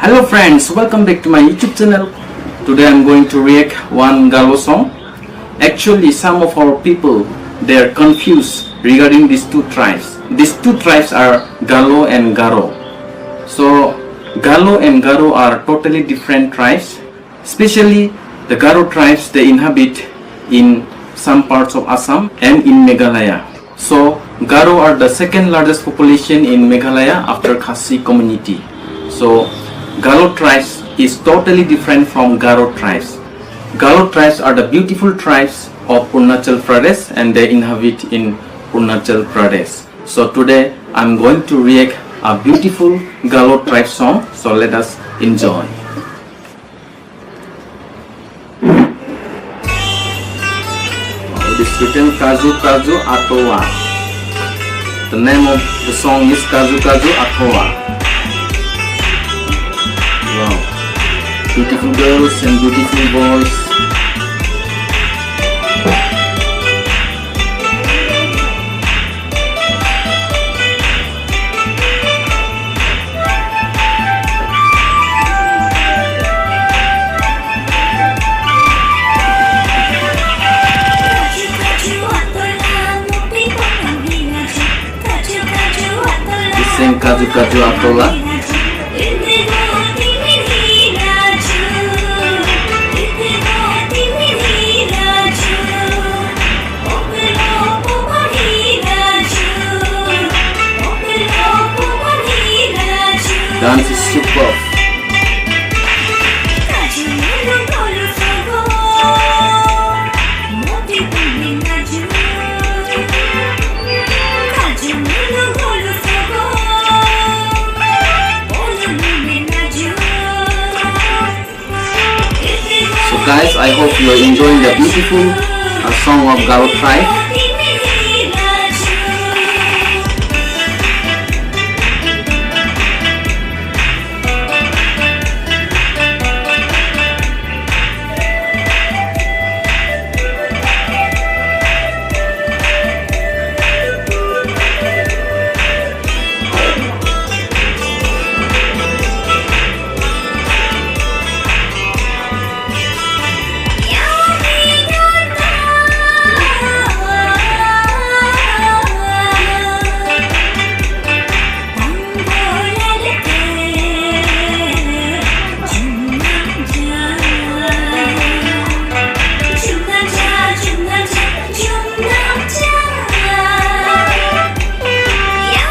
Hello friends, welcome back to my YouTube channel. Today I'm going to react one Galo song. Actually, some of our people, they are confused regarding these two tribes. These two tribes are Galo and Garo. So Galo and Garo are totally different tribes. Especially the Garo tribes, they inhabit in some parts of Assam and in Meghalaya. So Garo are the second largest population in Meghalaya after Khasi community. So Galo tribes is totally different from Garo tribes. Galo tribes are the beautiful tribes of Arunachal Pradesh and they inhabit in Arunachal Pradesh. So today I'm going to react a beautiful Galo tribe song. So let us enjoy. It is written Kaju Kaju Aatola. The name of the song is Kaju Kaju Aatola. Wow, beautiful girls and beautiful boys. They sing Kaju Kaju Aatola. Dance is superb. So guys, I hope you are enjoying the beautiful song of Galo tribe.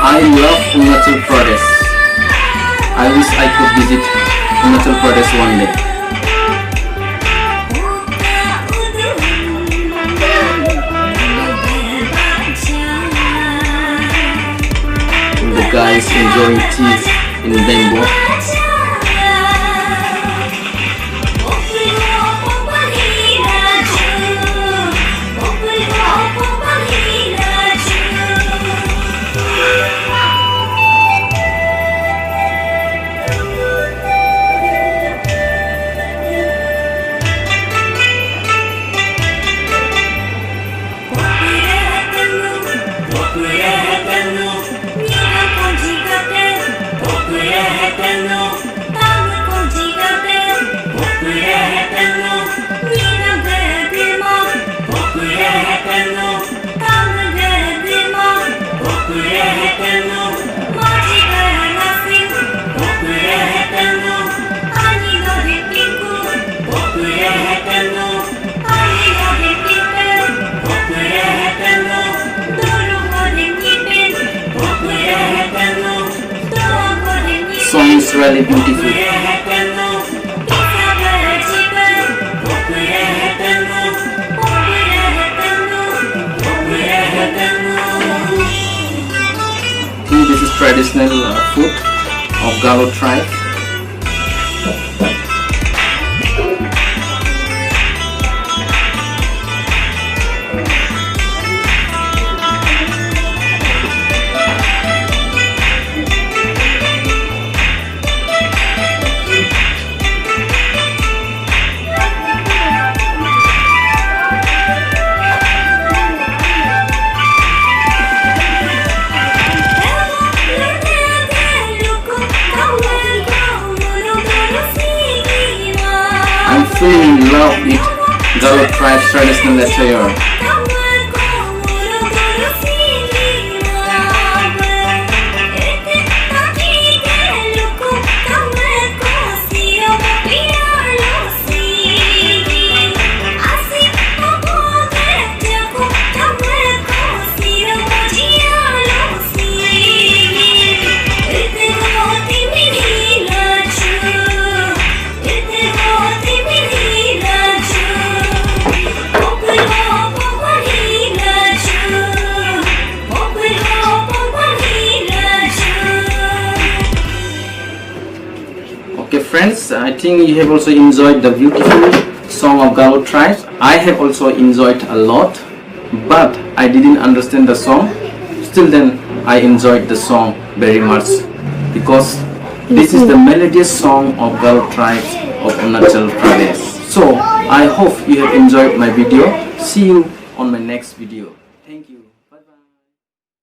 I love Arunachal Pradesh. I wish I could visit Arunachal Pradesh one day. The guys enjoying tea in Bengal. Song is really beautiful. This is traditional food of Galo tribe. feeling in love with Galo tribe's traditional attire. Okay friends, I think you have also enjoyed the beautiful song of Galo tribes. I have also enjoyed a lot, but I didn't understand the song. Still then I enjoyed the song very much because this is the melodious song of Galo tribes of Arunachal Pradesh. So I hope you have enjoyed my video. See you on my next video. Thank you.